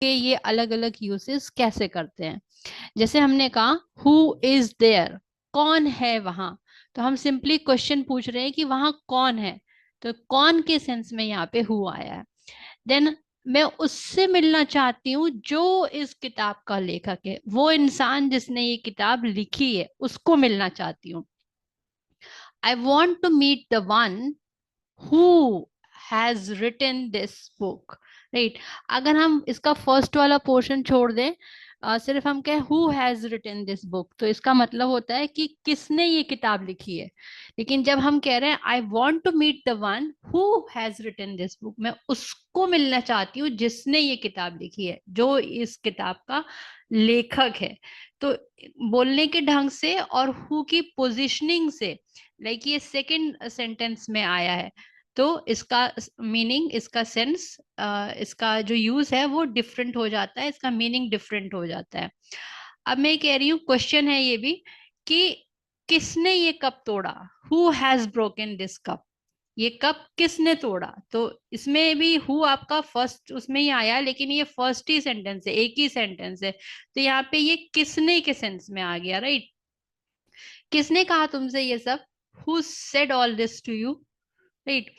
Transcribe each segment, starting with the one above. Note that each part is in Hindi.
के ये अलग अलग यूसेस कैसे करते हैं। जैसे हमने कहा हु इज देयर, कौन है वहां, तो हम सिंपली क्वेश्चन पूछ रहे हैं कि वहां कौन है, तो कौन के सेंस में यहाँ पे हु आया है। देन मैं उससे मिलना चाहती हूँ जो इस किताब का लेखक है, वो इंसान जिसने ये किताब लिखी है उसको मिलना चाहती हूँ। I want to meet the one who has written this book, right. अगर हम इसका फर्स्ट वाला पोर्शन छोड़ दें, सिर्फ हम कहें who has written this book, तो इसका मतलब होता है कि किसने ये किताब लिखी है। लेकिन जब हम कह रहे हैं I want to meet the one who has written this book, मैं उसको मिलना चाहती हूँ जिसने ये किताब लिखी है, जो इस किताब का लेखक है। तो बोलने के ढंग से और हु की पोजिशनिंग से, लाइक ये सेकंड सेंटेंस में आया है, तो इसका मीनिंग, इसका सेंस, इसका जो यूज है वो डिफरेंट हो जाता है, इसका मीनिंग डिफरेंट हो जाता है। अब मैं कह रही हूँ, क्वेश्चन है ये भी कि किसने ये कप तोड़ा, who has broken this cup, ये कप किसने तोड़ा। तो इसमें भी हु आपका फर्स्ट उसमें ही आया, लेकिन ये फर्स्ट ही सेंटेंस है, एक ही सेंटेंस है, तो यहाँ पे ये किसने के सेंस में आ गया, राइट। किसने कहा तुमसे ये सब, who said all this to you, right.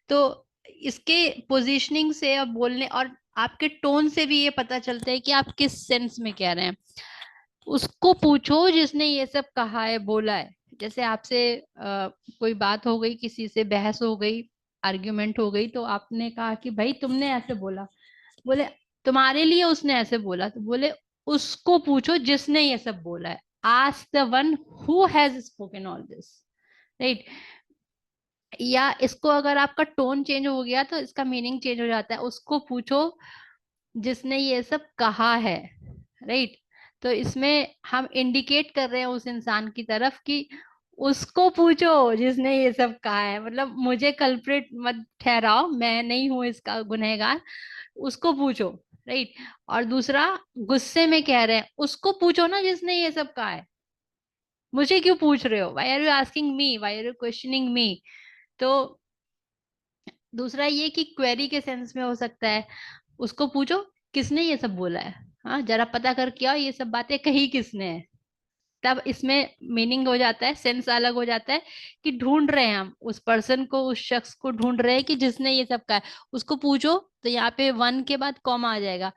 तो इसके पोजीशनिंग से और बोलने और आपके टोन से भी ये पता चलता है कि आप किस सेंस में कह रहे हैं। उसको पूछो जिसने ये सब कहा है, बोला है। जैसे आपसे कोई बात हो गई, किसी से बहस हो गई, आर्ग्यूमेंट हो गई, तो आपने कहा कि भाई तुमने ऐसे बोला, बोले तुम्हारे लिए उसने ऐसे बोला, तो बोले उसको पूछो जिसने ये सब बोला है, ask the one who has spoken all this, right. या इसको अगर आपका टोन चेंज हो गया तो इसका मीनिंग चेंज हो जाता है, उसको पूछो जिसने ये सब कहा है, राइट। तो इसमें हम इंडिकेट कर रहे हैं उस इंसान की तरफ कि उसको पूछो जिसने ये सब कहा है, मतलब मुझे कल्प्रिट मत ठहराओ, मैं नहीं हूं इसका गुनहगार, उसको पूछो, राइट। और दूसरा, गुस्से में कह रहे हैं उसको पूछो ना जिसने ये सब कहा है, मुझे क्यों पूछ रहे हो, why are you asking me, why are you questioning me. तो दूसरा ये कि क्वेरी के सेंस में हो सकता है, उसको पूछो किसने ये सब बोला है, हाँ जरा पता करके आओ ये सब बातें कही किसने है। तब इसमें मीनिंग हो जाता है, सेंस अलग हो जाता है, कि ढूंढ रहे हैं हम उस पर्सन को, उस शख्स को ढूंढ रहे हैं कि जिसने ये सब कहा है, उसको पूछो। तो यहाँ पे वन के बाद कॉमा आ जाएगा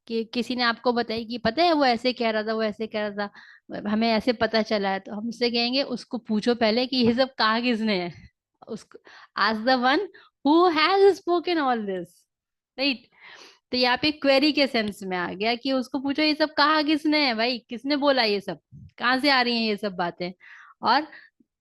कि किसी ने आपको बताई कि पता है वो ऐसे कह रहा था, वो ऐसे कह रहा था, हमें ऐसे पता चला है, तो हम उससे कहेंगे उसको पूछो पहले कि ये सब कहा किसने है, उसको आज the one who has spoken all this, right. तो यहाँ पे क्वेरी के सेंस में आ गया कि उसको पूछो ये सब कहा किसने है, भाई किसने बोला ये सब, कहाँ से आ रही हैं ये सब बातें। और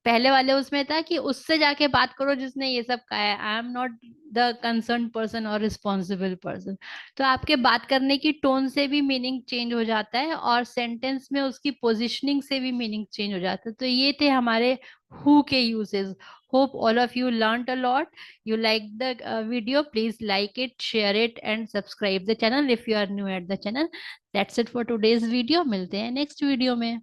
पहले वाले उसमें था कि उससे जाके बात करो जिसने ये सब कहा है, I am not the concern person और रिस्पॉन्सिबल पर्सन। तो आपके बात करने की टोन से भी मीनिंग चेंज हो जाता है, और सेंटेंस में उसकी पोजिशनिंग से भी मीनिंग चेंज हो जाता है। तो ये थे हमारे हु के uses. Hope all of you learned a lot. You like the video, please like it, share it and subscribe the channel if you are new at the channel. That's it for today's video. मिलते हैं next video में।